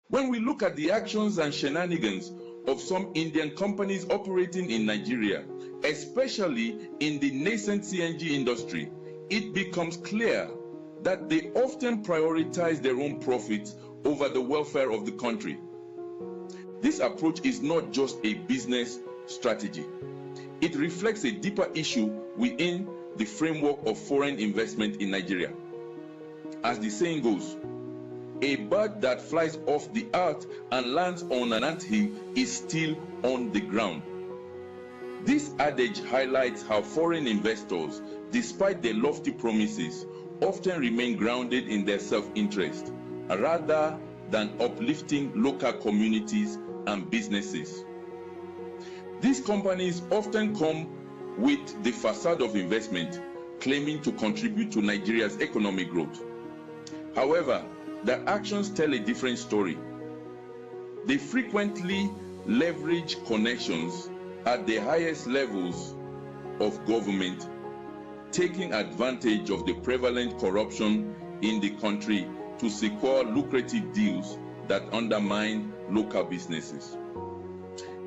When we look at the actions and shenanigans of some Indian companies operating in Nigeria, especially in the nascent CNG industry, it becomes clear that they often prioritize their own profits over the welfare of the country. This approach is not just a business strategy. It reflects a deeper issue within the framework of foreign investment in Nigeria. As the saying goes, a bird that flies off the earth and lands on an anthill is still on the ground. This adage highlights how foreign investors, despite their lofty promises, often remain grounded in their self-interest rather than uplifting local communities and businesses. These companies often come with the facade of investment, claiming to contribute to Nigeria's economic growth. However, their actions tell a different story. They frequently leverage connections at the highest levels of government, taking advantage of the prevalent corruption in the country to secure lucrative deals that undermine local businesses.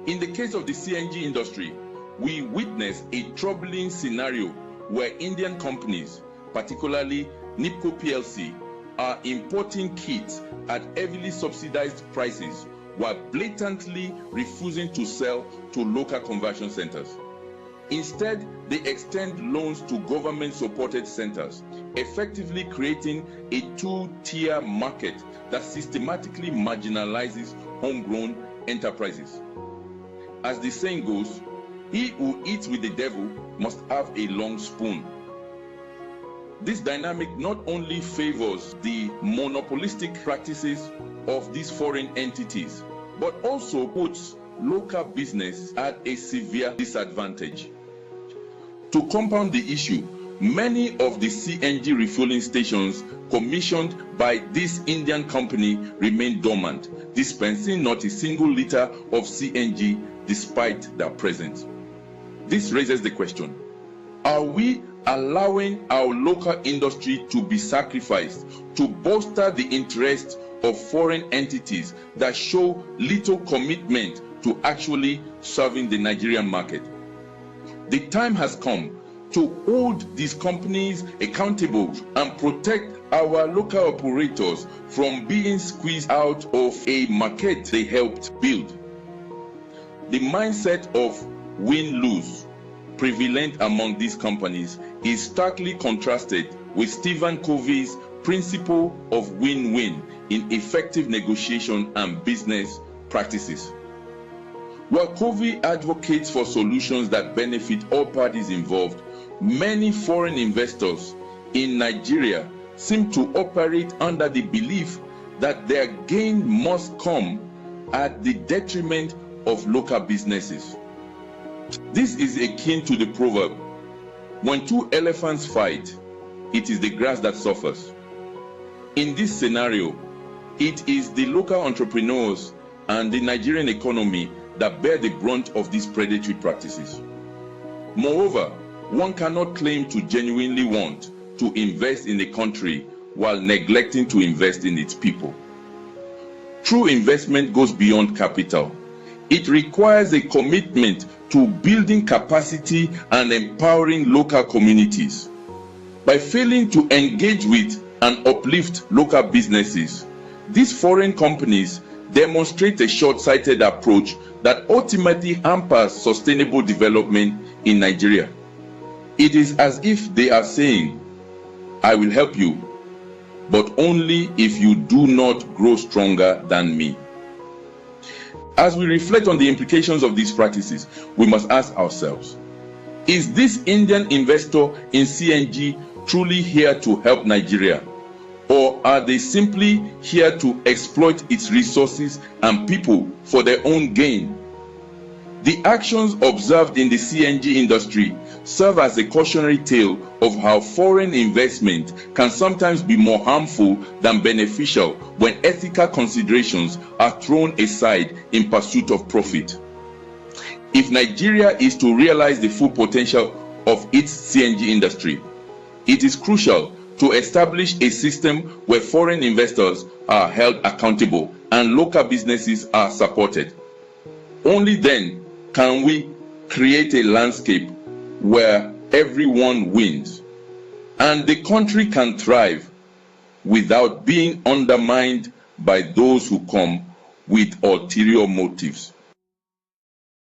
In the case of the CNG industry, we witness a troubling scenario where Indian companies, particularly NIPCO PLC, are importing kits at heavily subsidized prices while blatantly refusing to sell to local conversion centers. Instead, they extend loans to government-supported centers, effectively creating a two-tier market that systematically marginalizes homegrown enterprises. As the saying goes, he who eats with the devil must have a long spoon. This dynamic not only favors the monopolistic practices of these foreign entities, but also puts local business at a severe disadvantage. To compound the issue, many of the CNG refueling stations commissioned by this Indian company remain dormant, dispensing not a single liter of CNG despite their presence. This raises the question: are we allowing our local industry to be sacrificed to bolster the interest of foreign entities that show little commitment to actually serving the Nigerian market? The time has come to hold these companies accountable and protect our local operators from being squeezed out of a market they helped build. The mindset of win-lose prevalent among these companies is starkly contrasted with Stephen Covey's principle of win-win in effective negotiation and business practices. While Covey advocates for solutions that benefit all parties involved, many foreign investors in Nigeria seem to operate under the belief that their gain must come at the detriment of local businesses. This is akin to the proverb, when two elephants fight, it is the grass that suffers. In this scenario, it is the local entrepreneurs and the Nigerian economy that bear the brunt of these predatory practices. Moreover, one cannot claim to genuinely want to invest in a country while neglecting to invest in its people. True investment goes beyond capital. It requires a commitment to building capacity and empowering local communities. By failing to engage with and uplift local businesses, these foreign companies demonstrate a short-sighted approach that ultimately hampers sustainable development in Nigeria. It is as if they are saying, I will help you, but only if you do not grow stronger than me. As we reflect on the implications of these practices, we must ask ourselves, is this Indian investor in CNG truly here to help Nigeria? Or are they simply here to exploit its resources and people for their own gain? The actions observed in the CNG industry serve as a cautionary tale of how foreign investment can sometimes be more harmful than beneficial when ethical considerations are thrown aside in pursuit of profit. If Nigeria is to realize the full potential of its CNG industry, it is crucial to establish a system where foreign investors are held accountable and local businesses are supported. Only then can we create a landscape where everyone wins, and the country can thrive without being undermined by those who come with ulterior motives.